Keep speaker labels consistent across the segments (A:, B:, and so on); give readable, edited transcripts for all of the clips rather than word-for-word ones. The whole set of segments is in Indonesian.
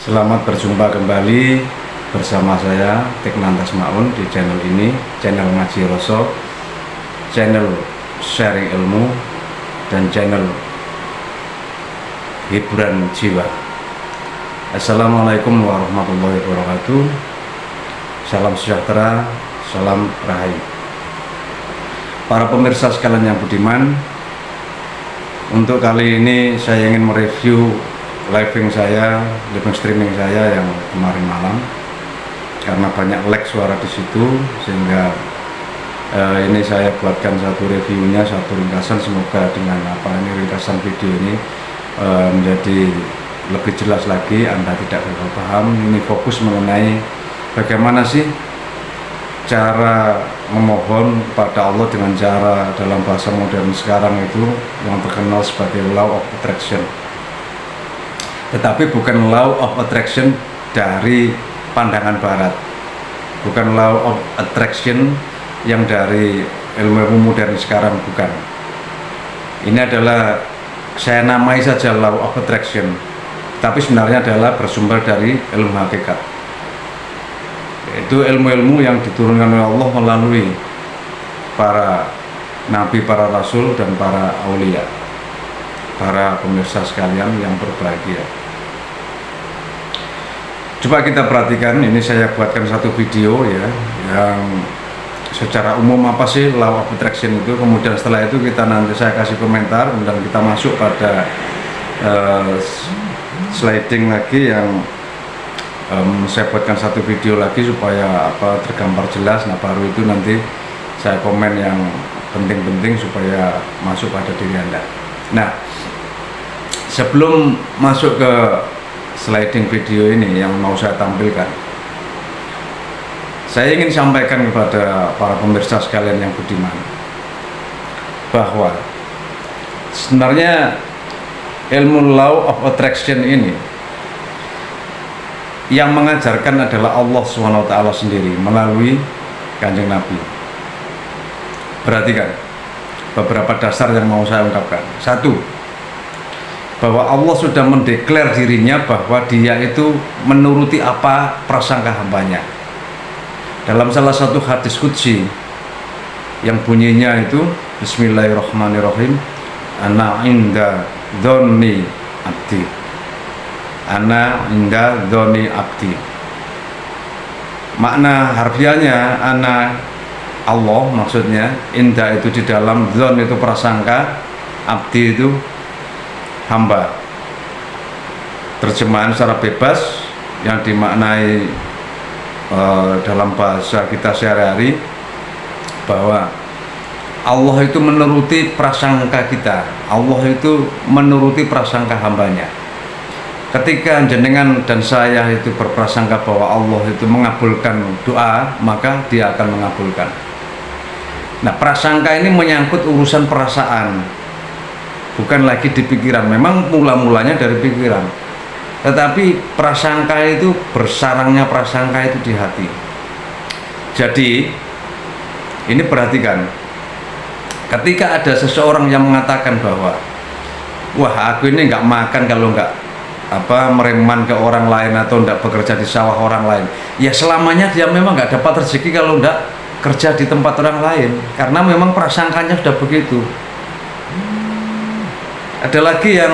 A: Selamat berjumpa kembali bersama saya Teknantas Maun di channel ini, channel Ngaji Roso, channel sharing ilmu, dan channel hiburan jiwa. Assalamualaikum warahmatullahi wabarakatuh. Salam sejahtera, salam rahayu. Para pemirsa sekalian yang budiman, untuk kali ini saya ingin mereview living streaming saya yang kemarin malam, karena banyak lag suara di situ, sehingga ini saya buatkan satu reviewnya, satu ringkasan. Semoga dengan ringkasan video ini menjadi lebih jelas lagi, Anda tidak gagal paham. Ini fokus mengenai bagaimana sih cara memohon kepada Allah dengan cara dalam bahasa modern sekarang itu yang terkenal sebagai law of attraction. Tetapi bukan law of attraction dari pandangan barat, bukan law of attraction yang dari ilmu modern sekarang, bukan. Ini adalah, saya namai saja law of attraction, tapi sebenarnya adalah bersumber dari ilmu hakikat, yaitu ilmu-ilmu yang diturunkan oleh Allah melalui para nabi, para rasul, dan para aulia. Para pemirsa sekalian yang berbahagia, coba kita perhatikan. Ini saya buatkan satu video ya, yang secara umum apa sih law of attraction itu. Kemudian setelah itu nanti saya kasih komentar, dan kita masuk pada sliding lagi yang saya buatkan satu video lagi supaya tergambar jelas. Nah, baru itu nanti saya komen yang penting-penting supaya masuk pada diri Anda. Nah, sebelum masuk ke sliding video ini yang mau saya tampilkan, saya ingin sampaikan kepada para pemirsa sekalian yang budiman bahwa sebenarnya ilmu law of attraction ini yang mengajarkan adalah Allah SWT sendiri melalui Kanjeng Nabi. Perhatikan beberapa dasar yang mau saya ungkapkan. Satu, bahwa Allah sudah mendeklar dirinya bahwa dia itu menuruti apa prasangka hambanya. Dalam salah satu hadis qudsi yang bunyinya itu Bismillahirrahmanirrahim, ana inda dzonni abdi, ana inda dzonni abdi. Makna harfiahnya ana Allah, maksudnya inda itu di dalam, dzon itu prasangka, abdi itu hamba. Terjemahan secara bebas yang dimaknai dalam bahasa kita sehari-hari bahwa Allah itu menuruti prasangka kita, Allah itu menuruti prasangka hambanya. Ketika jenengan dan saya itu berprasangka bahwa Allah itu mengabulkan doa, maka dia akan mengabulkan. Nah, prasangka ini menyangkut urusan perasaan, bukan lagi di pikiran. Memang mula-mulanya dari pikiran, tetapi prasangka itu, bersarangnya prasangka itu di hati. Jadi ini perhatikan, ketika ada seseorang yang mengatakan bahwa wah, aku ini nggak makan kalau nggak mereman ke orang lain atau nggak bekerja di sawah orang lain, ya selamanya dia memang nggak dapat rezeki kalau nggak kerja di tempat orang lain, karena memang prasangkanya sudah begitu. Ada lagi yang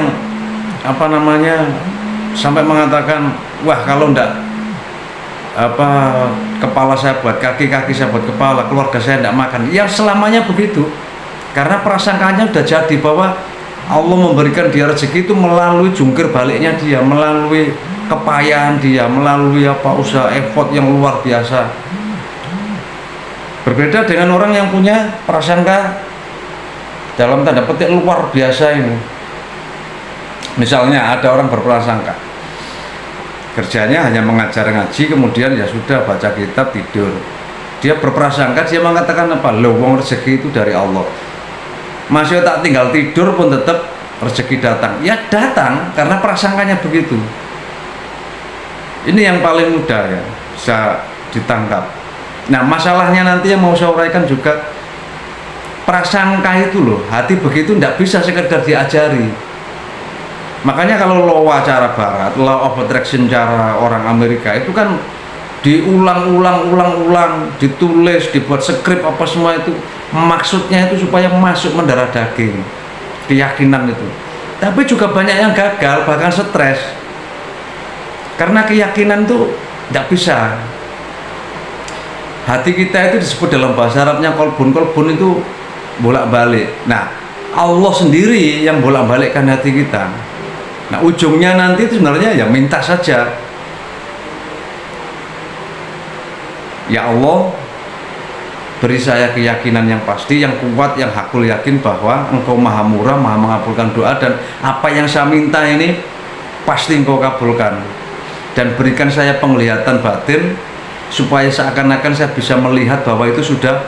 A: sampai mengatakan, wah kalau ndak kepala saya buat kaki, kaki saya buat kepala, keluarga saya ndak makan. Ya selamanya begitu, karena prasangkanya sudah jadi bahwa Allah memberikan dia rezeki itu melalui jungkir baliknya dia, melalui kepayahan dia, melalui usaha effort yang luar biasa. Berbeda dengan orang yang punya prasangka dalam tanda petik luar biasa ini. Misalnya ada orang berprasangka kerjanya hanya mengajar ngaji, kemudian ya sudah baca kitab tidur. Dia berprasangka, dia mengatakan wong rezeki itu dari Allah. Masih tak tinggal tidur pun tetap rezeki datang. Ya datang karena prasangkanya begitu. Ini yang paling mudah ya bisa ditangkap. Nah, masalahnya nanti yang mau saya uraikan juga, prasangka itu loh, hati begitu tidak bisa sekedar diajari. Makanya kalau law cara barat, law of attraction cara orang Amerika itu kan diulang-ulang, ditulis, dibuat skrip apa semua itu maksudnya itu supaya masuk mendarah daging keyakinan itu. Tapi juga banyak yang gagal, bahkan stres karena keyakinan itu tidak bisa. Hati kita itu disebut dalam bahasa Arabnya kolbun itu bolak-balik. Nah, Allah sendiri yang bolak-balikkan hati kita. Nah, ujungnya nanti itu sebenarnya ya minta saja, ya Allah, beri saya keyakinan yang pasti, yang kuat, yang hakul yakin bahwa Engkau maha murah, maha mengabulkan doa, dan apa yang saya minta ini pasti Engkau kabulkan. Dan berikan saya penglihatan batin supaya seakan-akan saya bisa melihat bahwa itu sudah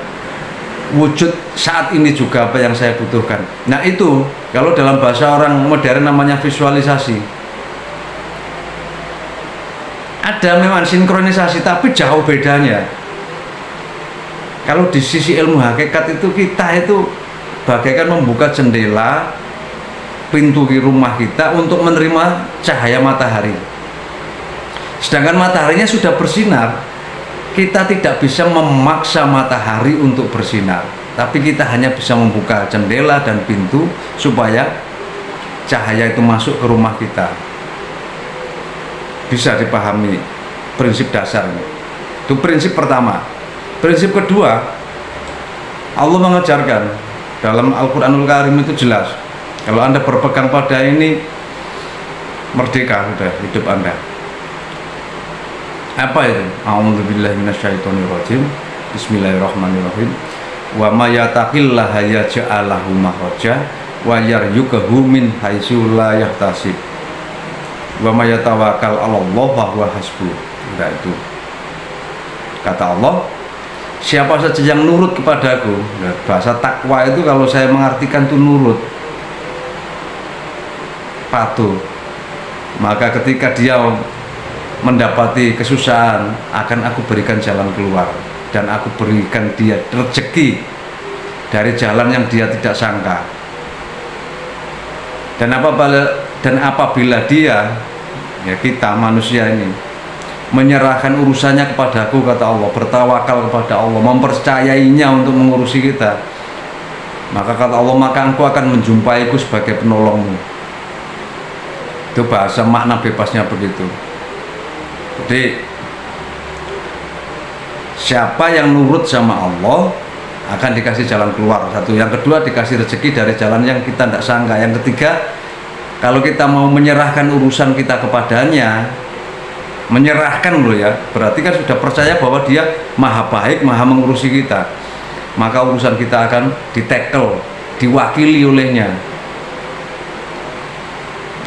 A: wujud saat ini juga apa yang saya butuhkan. Nah, itu kalau dalam bahasa orang modern namanya visualisasi. Ada memang sinkronisasi, tapi jauh bedanya. Kalau di sisi ilmu hakikat itu kita itu bagaikan membuka jendela pintu di rumah kita untuk menerima cahaya matahari. Sedangkan mataharinya sudah bersinar, kita tidak bisa memaksa matahari untuk bersinar, tapi kita hanya bisa membuka jendela dan pintu supaya cahaya itu masuk ke rumah kita. Bisa dipahami prinsip dasarnya. Itu prinsip pertama. Prinsip kedua, Allah mengajarkan dalam Al-Quranul Karim itu jelas, kalau Anda berpegang pada ini, merdeka sudah hidup Anda. Apa itu? A'udzubillahi minasyaitonirrajim. Bismillahirrahmanirrahim. Wa may yattaqillaha yaj'al lahu makhraja wa yarzuqhu min haitsu la yahtasib. Wa may yatawakkal 'alallahi fa huwa hasbuh. Nah, itu kata Allah, siapa saja yang nurut kepadaku. Nah, bahasa takwa itu kalau saya mengartikan itu nurut, patuh, maka ketika dia mendapati kesusahan, akan aku berikan jalan keluar, dan aku berikan dia rezeki dari jalan yang dia tidak sangka. Dan apabila dia, ya kita manusia ini, menyerahkan urusannya kepadaku, kata Allah, bertawakal kepada Allah, mempercayainya untuk mengurusi kita, maka kata Allah, maka engkau akan menjumpaiku sebagai penolongmu. Itu bahasa makna bebasnya begitu. Jadi siapa yang nurut sama Allah akan dikasih jalan keluar, satu. Yang kedua, dikasih rezeki dari jalan yang kita tidak sangka. Yang ketiga, kalau kita mau menyerahkan urusan kita kepadanya, menyerahkan loh ya, berarti kan sudah percaya bahwa dia maha baik, maha mengurusi kita, maka urusan kita akan ditekel, diwakili olehnya.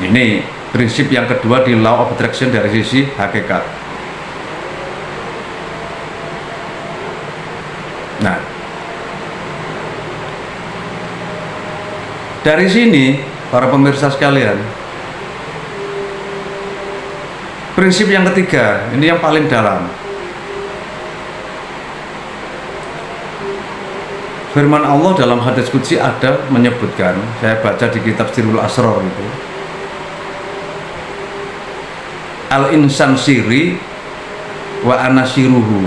A: Ini prinsip yang kedua di law of attraction dari sisi hakikat. Nah, dari sini para pemirsa sekalian, prinsip yang ketiga, ini yang paling dalam. Firman Allah dalam hadits qudsi ada menyebutkan, saya baca di kitab Sirrul Asrar itu, al-insan siri wa ana siruhu.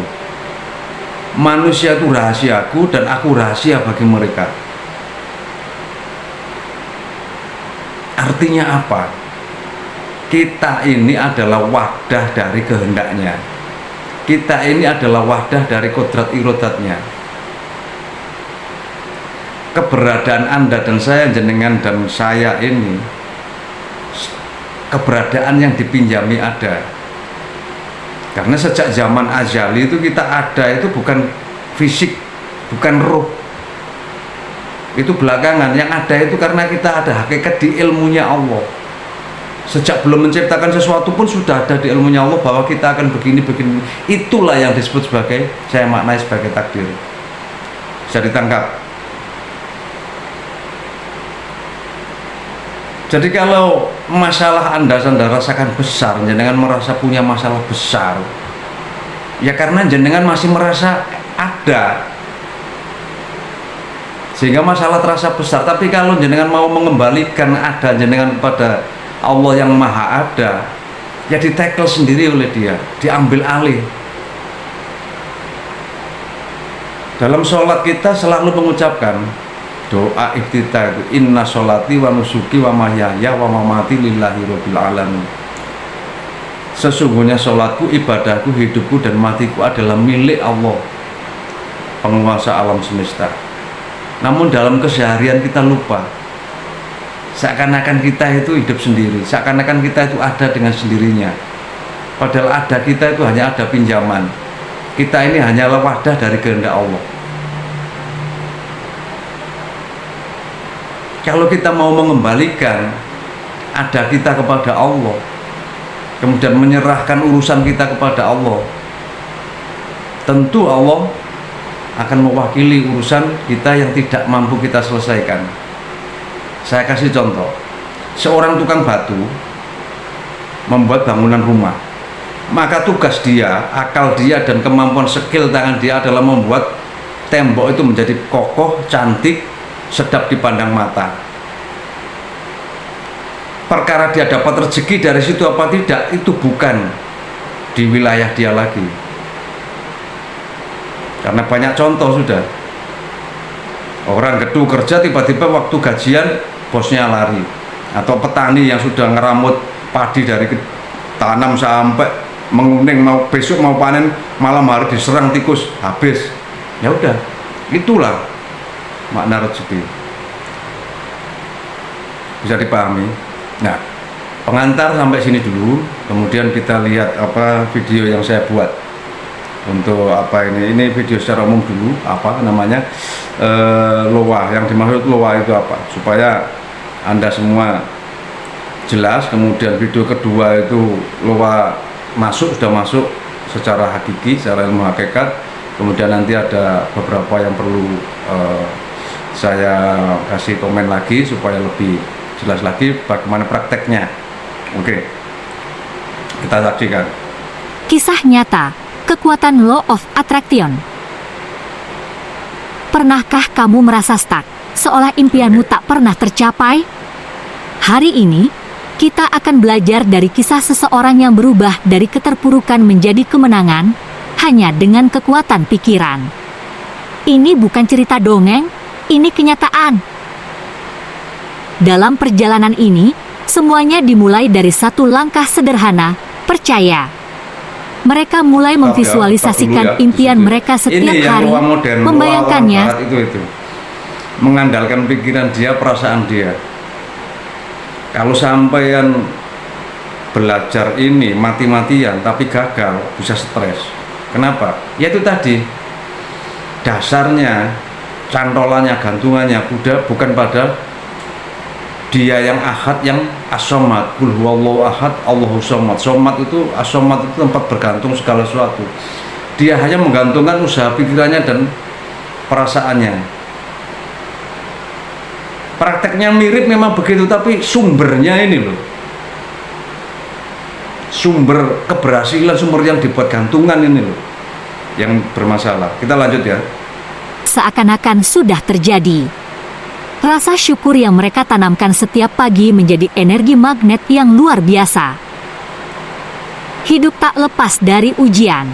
A: Manusia itu rahasiaku dan aku rahasia bagi mereka. Artinya apa? Kita ini adalah wadah dari kehendaknya. Kita ini adalah wadah dari kodrat irodatnya. Keberadaan Anda dan saya, jenengan dan saya ini, keberadaan yang dipinjami ada. Karena sejak zaman azali itu kita ada, itu bukan fisik, bukan ruh. Itu belakangan. Yang ada itu karena kita ada hakikat di ilmunya Allah. Sejak belum menciptakan sesuatu pun sudah ada di ilmunya Allah bahwa kita akan begini-begini. Itulah yang disebut sebagai, saya maknai sebagai takdir. Bisa ditangkap. Jadi kalau masalah Anda rasakan besar, jenengan merasa punya masalah besar, ya karena jenengan masih merasa ada, sehingga masalah terasa besar. Tapi kalau jenengan mau mengembalikan ada jenengan kepada Allah yang maha ada, ya ditekel sendiri oleh dia, diambil alih. Dalam sholat kita selalu mengucapkan doa iftitah itu, inna sholati wa nusuki wa mahyaya wa mamati lillahi rabbil alamin. Sesungguhnya sholatku, ibadahku, hidupku dan matiku adalah milik Allah, penguasa alam semesta. Namun dalam keseharian kita lupa, seakan-akan kita itu hidup sendiri, seakan-akan kita itu ada dengan sendirinya. Padahal ada kita itu hanya ada pinjaman. Kita ini hanyalah wadah dari kehendak Allah. Kalau kita mau mengembalikan ada kita kepada Allah, kemudian menyerahkan urusan kita kepada Allah, tentu Allah akan mewakili urusan kita yang tidak mampu kita selesaikan. Saya kasih contoh, seorang tukang batu membuat bangunan rumah, maka tugas dia, akal dia dan kemampuan skill tangan dia adalah membuat tembok itu menjadi kokoh, cantik, sedap dipandang mata. Perkara dia dapat rezeki dari situ apa tidak, itu bukan di wilayah dia lagi. Karena banyak contoh sudah, orang gedung kerja tiba-tiba waktu gajian bosnya lari, atau petani yang sudah ngeramut padi dari tanam sampai menguning, mau besok mau panen, malam hari diserang tikus, habis. Ya udah, itulah makna rezeki. Bisa dipahami? Nah, pengantar sampai sini dulu, kemudian kita lihat apa video yang saya buat untuk apa ini video secara umum dulu, apa namanya loa, yang dimaksud loa itu apa, supaya Anda semua jelas. Kemudian video kedua itu loa sudah masuk secara hakiki, secara ilmu hakikat. Kemudian nanti ada beberapa yang perlu saya kasih komen lagi supaya lebih jelas lagi bagaimana prakteknya. Oke, kita saksikan.
B: Kisah nyata, kekuatan Law of Attraction. Pernahkah kamu merasa stuck, seolah impianmu tak pernah tercapai? Hari ini, kita akan belajar dari kisah seseorang yang berubah dari keterpurukan menjadi kemenangan, hanya dengan kekuatan pikiran. Ini bukan cerita dongeng, ini kenyataan. Dalam perjalanan ini, semuanya dimulai dari satu langkah sederhana, percaya. Mereka mulai memvisualisasikan impian mereka setiap hari, membayangkannya.
A: Itu. Mengandalkan pikiran dia, perasaan dia. Kalau sampean belajar ini mati-matian tapi gagal, bisa stres. Kenapa? Ya itu tadi, dasarnya, cantolannya, gantungannya bukan pada dia yang ahad, yang as-somad, qul huwallahu ahad, Allahu somad. Somad itu, as-somad itu tempat bergantung segala sesuatu. Dia hanya menggantungkan usaha pikirannya dan perasaannya. Prakteknya mirip memang begitu, tapi sumbernya ini loh, sumber keberhasilan, sumber yang dibuat gantungan ini loh yang bermasalah. Kita lanjut ya.
B: Seakan-akan sudah terjadi. Rasa syukur yang mereka tanamkan setiap pagi menjadi energi magnet yang luar biasa. Hidup tak lepas dari ujian.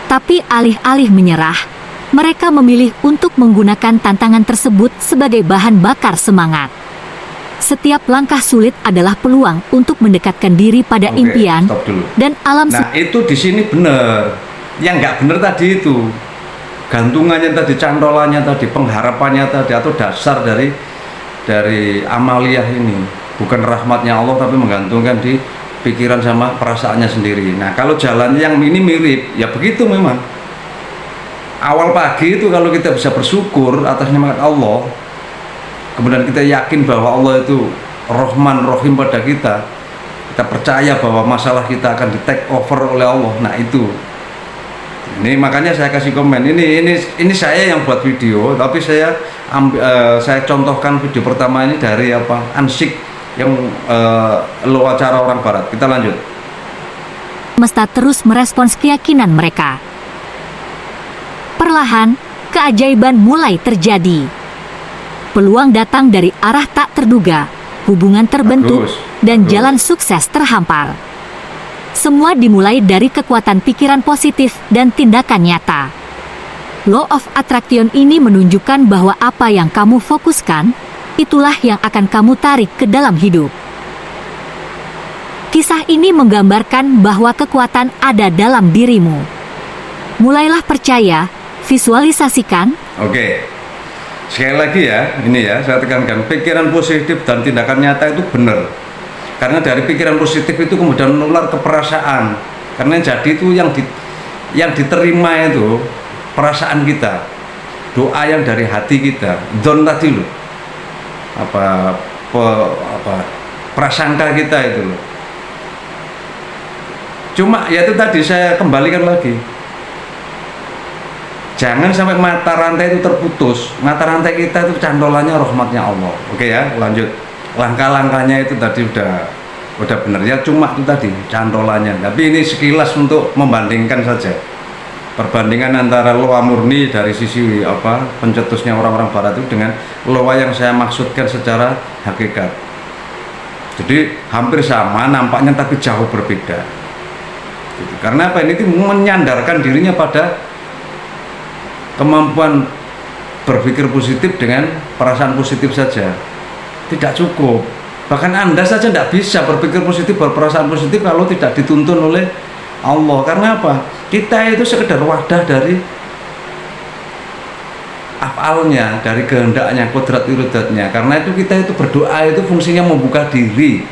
B: Tapi alih-alih menyerah, mereka memilih untuk menggunakan tantangan tersebut sebagai bahan bakar semangat. Setiap langkah sulit adalah peluang untuk mendekatkan diri pada impian dan alam.
A: Nah, itu di sini benar. Yang nggak benar tadi itu, gantungannya tadi, cantolannya tadi, pengharapannya tadi, atau dasar dari amaliyah ini bukan rahmatnya Allah, tapi menggantungkan di pikiran sama perasaannya sendiri. Nah, kalau jalan yang ini mirip, ya begitu memang. Awal pagi itu kalau kita bisa bersyukur atas nikmat Allah, kemudian kita yakin bahwa Allah itu Rahman Rahim pada kita percaya bahwa masalah kita akan di take over oleh Allah. Nah itu. Ini makanya saya kasih komen. Ini saya yang buat video, tapi saya contohkan video pertama ini dari Ansik yang acara orang Barat. Kita lanjut.
B: Semesta terus merespons keyakinan mereka. Perlahan, keajaiban mulai terjadi. Peluang datang dari arah tak terduga. Hubungan terbentuk.
A: Bagus.
B: dan jalan sukses terhampar. Semua dimulai dari kekuatan pikiran positif dan tindakan nyata. Law of Attraction ini menunjukkan bahwa apa yang kamu fokuskan, itulah yang akan kamu tarik ke dalam hidup. Kisah ini menggambarkan bahwa kekuatan ada dalam dirimu. Mulailah percaya, visualisasikan.
A: Oke, sekali lagi ya, ini ya saya tekankan, pikiran positif dan tindakan nyata itu benar. Karena dari pikiran positif itu kemudian menular ke perasaan. Karena jadi itu yang diterima itu perasaan kita, doa yang dari hati kita, don tadi loh, prasangka kita itu loh. Cuma ya itu tadi saya kembalikan lagi. Jangan sampai mata rantai itu terputus. Mata rantai kita itu cantolannya rahmatnya Allah. Oke ya, lanjut. Langkah-langkahnya itu tadi udah benar ya, cuma itu tadi cantolannya. Tapi ini sekilas untuk membandingkan saja. Perbandingan antara loa murni dari sisi pencetusnya orang-orang barat itu dengan loa yang saya maksudkan secara hakikat. Jadi hampir sama nampaknya tapi jauh berbeda. Gitu. Karena apa? Ini menyandarkan dirinya pada kemampuan berpikir positif dengan perasaan positif saja tidak cukup. Bahkan Anda saja tidak bisa berpikir positif, berperasaan positif kalau tidak dituntun oleh Allah. Karena apa? Kita itu sekedar wadah dari afalnya, dari kehendaknya, kodrat irodatnya. Karena itu kita itu berdoa itu fungsinya membuka diri.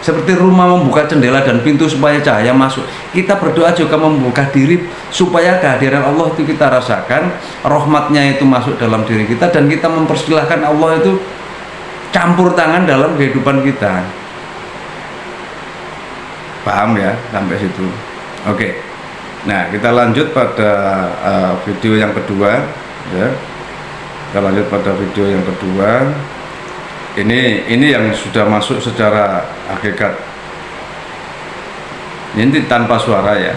A: Seperti rumah membuka jendela dan pintu supaya cahaya masuk. Kita berdoa juga membuka diri supaya kehadiran Allah itu kita rasakan, rahmatnya itu masuk dalam diri kita, dan kita mempersilahkan Allah itu campur tangan dalam kehidupan kita. Paham ya sampai situ? Oke. Nah, kita lanjut pada video yang kedua ya. Kita lanjut pada video yang kedua. Ini yang sudah masuk secara hakikat. Ini tanpa suara ya.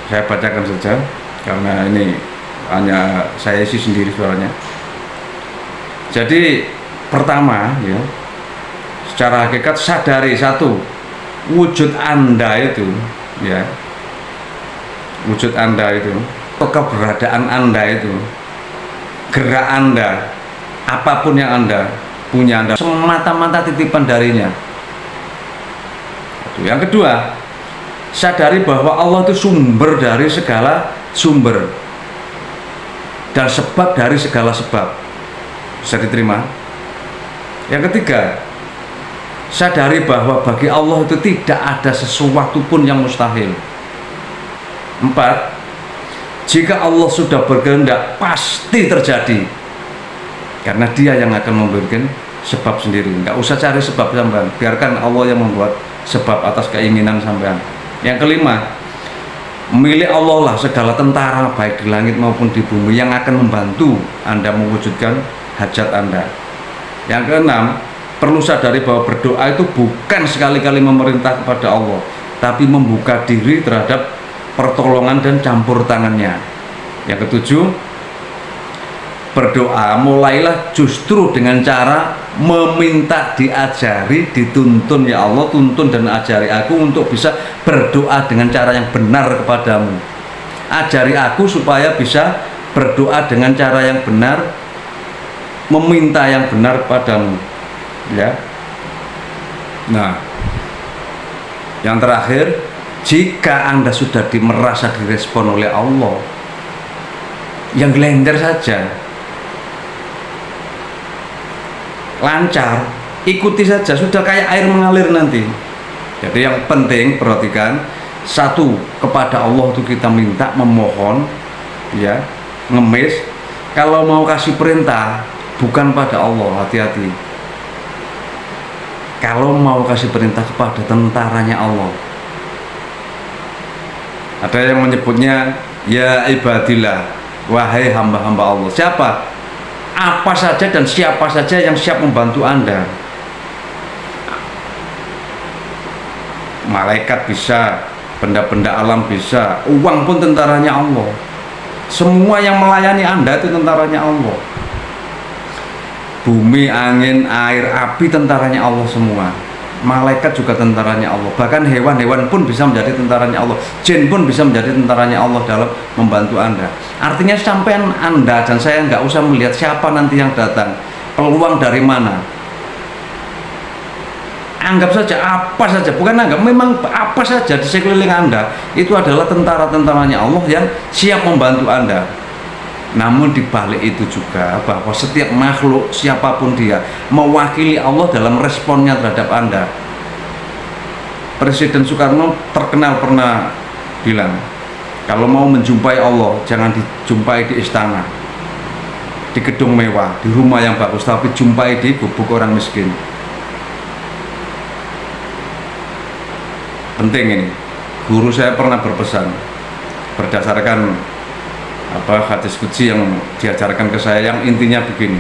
A: Saya bacakan saja karena ini hanya saya isi sendiri suaranya. Jadi pertama ya, secara hakikat sadari satu, wujud Anda itu ya. Wujud Anda itu, keberadaan Anda itu, gerak Anda, apapun yang Anda punya, Anda semata-mata titipan darinya. Yang kedua, sadari bahwa Allah itu sumber dari segala sumber dan sebab dari segala sebab. Bisa diterima? Yang ketiga, sadari bahwa bagi Allah itu tidak ada sesuatu pun yang mustahil. 4, jika Allah sudah berkehendak pasti terjadi. Karena Dia yang akan memberikan sebab sendiri. Nggak usah cari sebab sampean, biarkan Allah yang membuat sebab atas keinginan sampean. Yang kelima, milik Allah lah segala tentara baik di langit maupun di bumi yang akan membantu Anda mewujudkan hajat Anda. Yang keenam, perlu sadari bahwa berdoa itu bukan sekali-kali memerintah kepada Allah, tapi membuka diri terhadap pertolongan dan campur tangannya. Yang ketujuh, berdoa mulailah justru dengan cara meminta diajari, dituntun, ya Allah tuntun dan ajari aku untuk bisa berdoa dengan cara yang benar kepadamu. Ajari aku supaya bisa berdoa dengan cara yang benar, meminta yang benar kepadamu ya. Nah, yang terakhir, jika Anda sudah merasa direspon oleh Allah, yang gelender saja, lancar, ikuti saja, sudah kayak air mengalir nanti. Jadi yang penting perhatikan, satu, kepada Allah itu kita minta, memohon ya, ngemis. Kalau mau kasih perintah bukan pada Allah, hati-hati. Kalau mau kasih perintah kepada tentaranya Allah. Ada yang menyebutnya ya ibadillah, wahai hamba-hamba Allah. Siapa? Apa saja dan siapa saja yang siap membantu Anda. Malaikat bisa, benda-benda alam bisa, uang pun tentaranya Allah. Semua yang melayani Anda itu tentaranya Allah. Bumi, angin, air, api tentaranya Allah semua. malaikat juga tentaranya Allah, bahkan hewan-hewan pun bisa menjadi tentaranya Allah, jin pun bisa menjadi tentaranya Allah dalam membantu Anda. Artinya sampean Anda dan saya nggak usah melihat siapa nanti yang datang, peluang dari mana. Anggap saja apa saja, bukan anggap, memang apa saja di sekeliling Anda itu adalah tentara-tentaranya Allah yang siap membantu Anda. Namun dibalik itu juga bahwa setiap makhluk siapapun dia mewakili Allah dalam responnya terhadap Anda. Presiden Soekarno terkenal pernah bilang, kalau mau menjumpai Allah jangan dijumpai di istana, di gedung mewah, di rumah yang bagus, tapi jumpai di gubuk orang miskin. Penting ini. Guru saya pernah berpesan berdasarkan hadis qudsi yang diajarkan ke saya, yang intinya begini.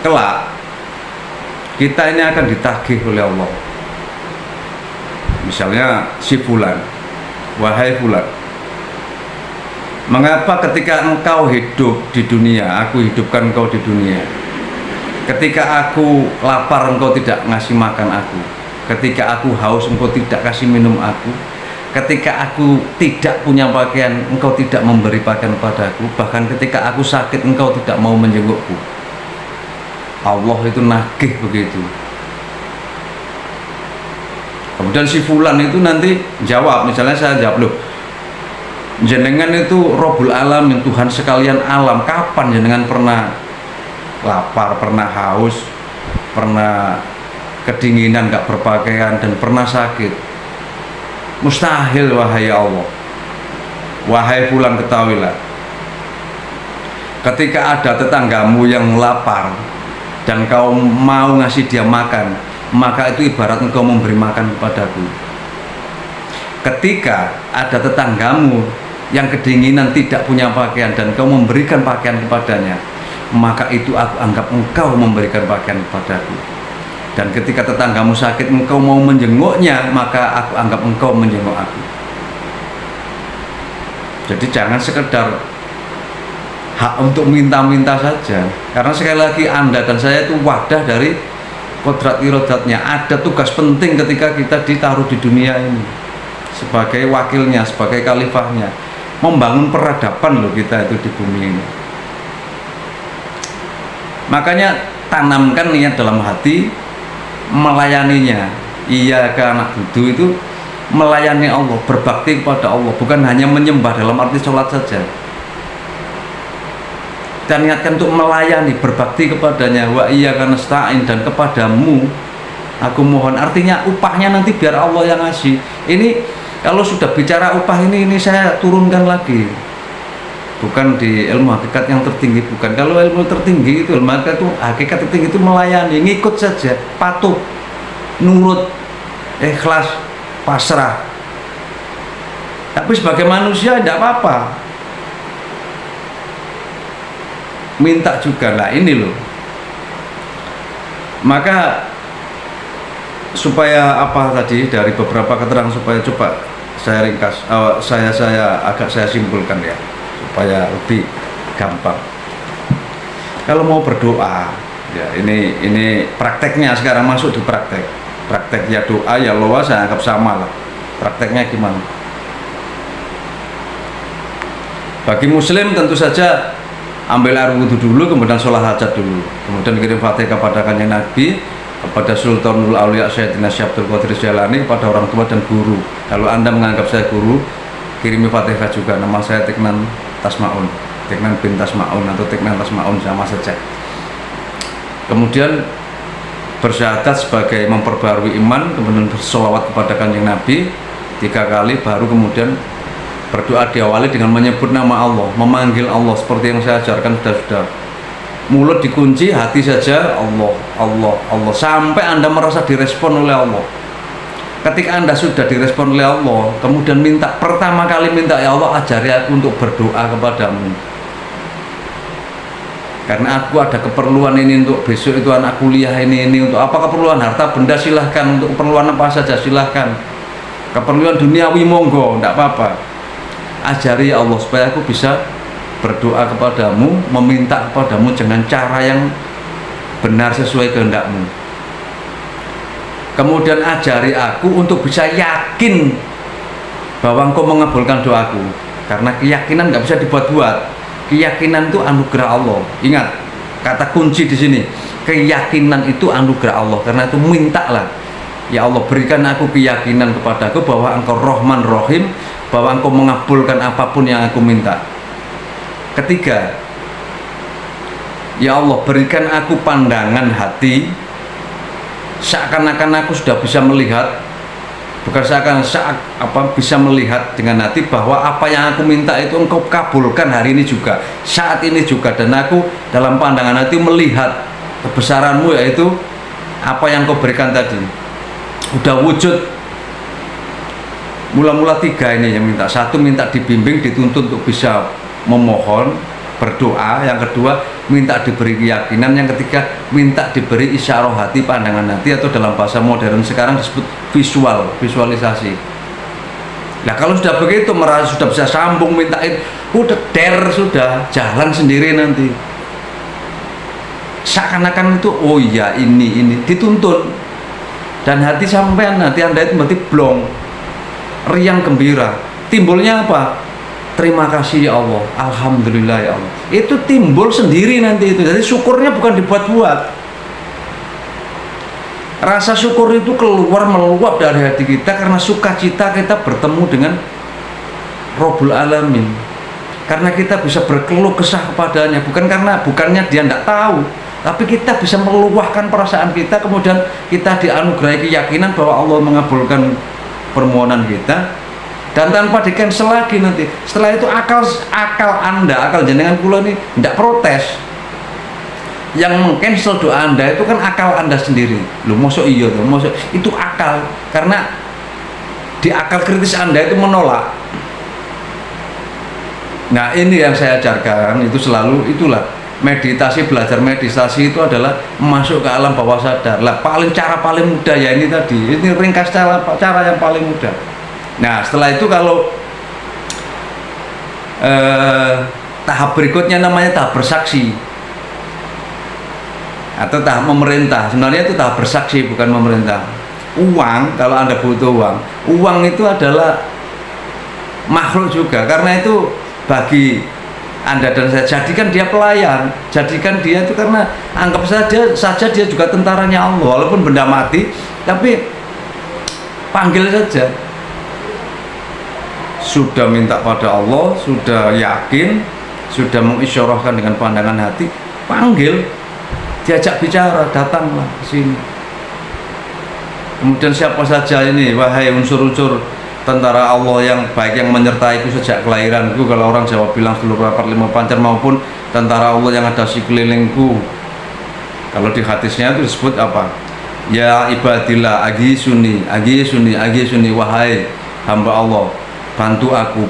A: Kelak kita ini akan ditagih oleh Allah. Misalnya si fulan, wahai fulan, mengapa ketika engkau hidup di dunia, aku hidupkan engkau di dunia. Ketika aku lapar, engkau tidak ngasih makan aku. Ketika aku haus, engkau tidak kasih minum aku. Ketika aku tidak punya pakaian, engkau tidak memberi pakaian padaku. Bahkan ketika aku sakit, engkau tidak mau menjengukku. Allah itu nagih begitu. Kemudian si fulan itu nanti jawab, misalnya saya jawab, loh, jenengan itu Rabbul Alamin, Tuhan sekalian alam, kapan jenengan pernah lapar, pernah haus, pernah kedinginan, gak berpakaian, dan pernah sakit? Mustahil, wahai Allah. Wahai fulan, ketahuilah, ketika ada tetanggamu yang lapar dan kau mau ngasih dia makan, maka itu ibarat engkau memberi makan kepadaku. Ketika ada tetanggamu yang kedinginan, tidak punya pakaian, dan kau memberikan pakaian kepadanya, maka itu aku anggap engkau memberikan pakaian kepadaku. Dan ketika tetanggamu sakit, engkau mau menjenguknya, maka aku anggap engkau menjenguk aku. Jadi jangan sekedar hak untuk minta-minta saja, karena sekali lagi Anda dan saya itu wadah dari kodrat irodatnya. Ada tugas penting ketika kita ditaruh di dunia ini sebagai wakilnya, sebagai khalifahnya, membangun peradaban loh kita itu di bumi ini. Makanya tanamkan niat dalam hati melayaninya. Iya, ke anak dudu itu melayani Allah, berbakti kepada Allah, bukan hanya menyembah dalam arti sholat saja. Dan niatkan untuk melayani, berbakti kepadanya. Wa iyyaka nasta'in, dan kepadamu aku mohon. Artinya upahnya nanti biar Allah yang ngasih. Ini kalau sudah bicara upah ini saya turunkan lagi. Bukan di ilmu hakikat yang tertinggi, bukan. Kalau ilmu tertinggi itu, ilmu hakikat tertinggi itu melayani, ngikut saja, patuh, nurut, ikhlas, pasrah. Tapi sebagai manusia tidak apa-apa, minta juga. Lah ini loh. Maka supaya dari beberapa keterangan, supaya coba saya ringkas, saya simpulkan ya, supaya lebih gampang. Kalau mau berdoa, ya ini prakteknya sekarang, masuk di praktek ya, doa ya loa saya anggap sama lah. Prakteknya gimana? Bagi muslim tentu saja ambil air wudhu dulu, kemudian sholat hajat dulu, kemudian kirim fatihah kepada kanjeng Nabi, kepada Sultanul Aulia Sayyidina Syekh Abdul Qadir Jailani, kepada orang tua dan guru. Kalau Anda menganggap saya guru, kirimi fatihah juga. Nama saya Tiknan Tasmaun, Tiknan bin Tasmaun atau Tiknan Tasmaun, sama saja. Kemudian bersyahadat sebagai memperbarui iman, kemudian bersolawat kepada kanjeng Nabi 3 kali, baru kemudian berdoa diawali dengan menyebut nama Allah, memanggil Allah seperti yang saya ajarkan sudah. Mulut dikunci, hati saja Allah, Allah, Allah, sampai Anda merasa direspon oleh Allah. Ketika Anda sudah direspon oleh Allah, kemudian pertama kali minta, ya Allah ajari aku untuk berdoa kepadamu, karena aku ada keperluan ini, untuk besok itu anak kuliah ini untuk apa, keperluan harta benda silahkan, untuk keperluan apa saja silahkan, keperluan duniawi monggo, tidak apa-apa. Ajari ya Allah supaya aku bisa berdoa kepadamu, meminta kepadamu dengan cara yang benar sesuai kehendakmu. Kemudian ajari aku untuk bisa yakin bahwa engkau mengabulkan doaku, karena keyakinan nggak bisa dibuat-buat. Keyakinan itu anugerah Allah. Ingat kata kunci di sini, keyakinan itu anugerah Allah. Karena itu mintalah, ya Allah berikan aku keyakinan kepadaku bahwa engkau Rahman Rahim, bahwa engkau mengabulkan apapun yang aku minta. Ketiga, ya Allah berikan aku pandangan hati, seakan-akan aku sudah bisa melihat, bukan bisa melihat dengan hati bahwa apa yang aku minta itu engkau kabulkan hari ini juga, saat ini juga, dan aku dalam pandangan hati melihat kebesaranmu, yaitu apa yang kau berikan tadi udah wujud. Mula-mula tiga ini yang minta. Satu, minta dibimbing, dituntut untuk bisa memohon, berdoa. Yang kedua, minta diberi keyakinan. Yang ketiga, minta diberi isyarah hati, pandangan hati, atau dalam bahasa modern sekarang disebut visualisasi. Nah kalau sudah begitu, merasa sudah bisa sambung mintain, udah sudah jalan sendiri nanti. Seakan-akan itu, oh iya ini dituntun, dan hati sampean, hati Anda itu berarti blong, riang gembira. Timbulnya apa? Terima kasih ya Allah, alhamdulillah ya Allah. Itu timbul sendiri nanti itu. Jadi syukurnya bukan dibuat-buat. Rasa syukur itu meluap dari hati kita karena sukacita kita bertemu dengan Rabbul Alamin. Karena kita bisa berkeluh kesah kepadanya, bukannya dia tidak tahu, tapi kita bisa meluahkan perasaan kita, kemudian kita dianugerahi keyakinan bahwa Allah mengabulkan permohonan kita, dan tanpa di cancel lagi nanti. Setelah itu akal Anda, akal jenengan kula ini tidak protes. Yang meng-cancel doa Anda itu kan akal Anda sendiri. Loh, mosok iya tuh, mosok itu akal, karena di akal kritis Anda itu menolak. Nah ini yang saya ajarkan, itu selalu itulah meditasi. Belajar meditasi itu adalah masuk ke alam bawah sadar lah. Cara paling mudah ya ini tadi, ini ringkas cara yang paling mudah. Nah setelah itu kalau tahap berikutnya namanya tahap bersaksi atau tahap memerintah. Sebenarnya itu tahap bersaksi, bukan memerintah. Uang, kalau Anda butuh uang itu adalah makhluk juga, karena itu bagi Anda dan saya, jadikan dia pelayan, jadikan dia itu, karena anggap saja dia juga tentaranya Allah, walaupun benda mati, tapi panggil saja. Sudah minta pada Allah, sudah yakin, sudah mengisyarahkan dengan pandangan hati, panggil, diajak bicara, datanglah ke sini. Kemudian siapa saja ini, wahai unsur-unsur tentara Allah yang baik, yang menyertaiku sejak kelahiranku, kalau orang Jawa bilang seluruh 45 pancar, maupun tentara Allah yang ada di sekelilingku. Kalau di hadisnya itu disebut apa? Ya ibadillah, agi suni, wahai hamba Allah, bantu aku.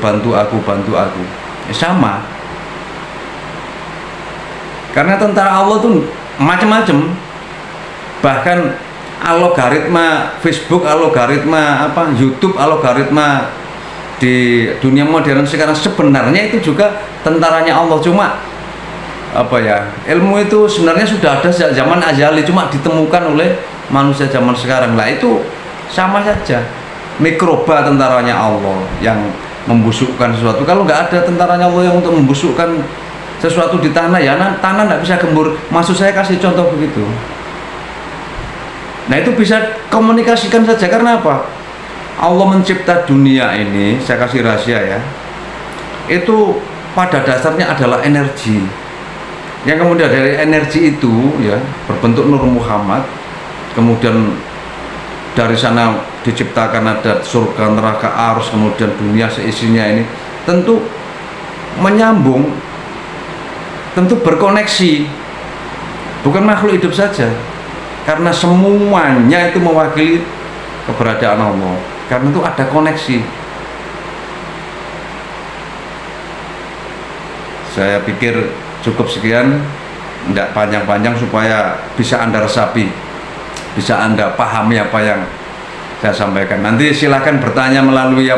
A: Sama. Karena tentara Allah itu macam-macam. Bahkan algoritma Facebook, algoritma YouTube, algoritma di dunia modern sekarang sebenarnya itu juga tentaranya Allah. Cuma ilmu itu sebenarnya sudah ada sejak zaman azali, cuma ditemukan oleh manusia zaman sekarang. Lah itu sama saja, mikroba tentaranya Allah yang membusukkan sesuatu. Kalau nggak ada tentaranya Allah yang untuk membusukkan sesuatu di tanah, ya tanah nggak bisa gembur. Maksud saya kasih contoh begitu. Nah itu bisa komunikasikan saja. Karena apa? Allah mencipta dunia ini, saya kasih rahasia ya, itu pada dasarnya adalah energi. Yang kemudian dari energi itu ya berbentuk Nur Muhammad. Kemudian dari sana diciptakan ada surga, neraka, arus, kemudian dunia seisinya ini tentu menyambung, tentu berkoneksi. Bukan makhluk hidup saja, karena semuanya itu mewakili keberadaan Allah. Karena itu ada koneksi. Saya pikir cukup sekian, tidak panjang-panjang, supaya bisa Anda resapi, bisa Anda pahami apa yang saya sampaikan. Nanti silakan bertanya melalui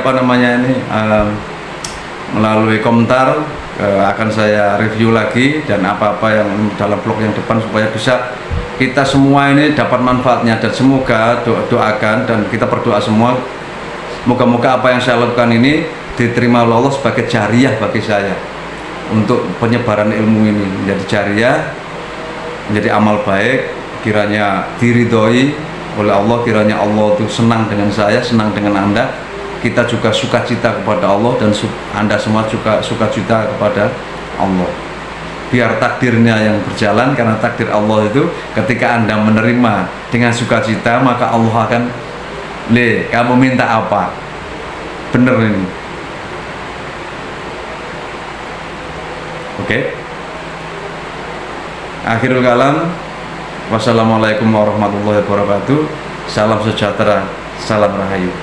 A: melalui komentar akan saya review lagi, dan apa-apa yang dalam vlog yang depan supaya bisa kita semua ini dapat manfaatnya. Dan semoga doakan dan kita berdoa semua, moga-moga apa yang saya lakukan ini diterima oleh Allah sebagai jariah bagi saya untuk penyebaran ilmu ini, menjadi jariah, menjadi amal baik, kiranya diridhoi oleh Allah, kiranya Allah itu senang dengan saya, senang dengan Anda, kita juga sukacita kepada Allah, dan Anda semua juga sukacita kepada Allah. Biar takdirnya yang berjalan, karena takdir Allah itu ketika Anda menerima dengan sukacita, maka Allah akan, kamu minta apa? Bener ini. Oke. Akhirul kalam. Wassalamualaikum warahmatullahi wabarakatuh. Salam sejahtera, salam rahayu.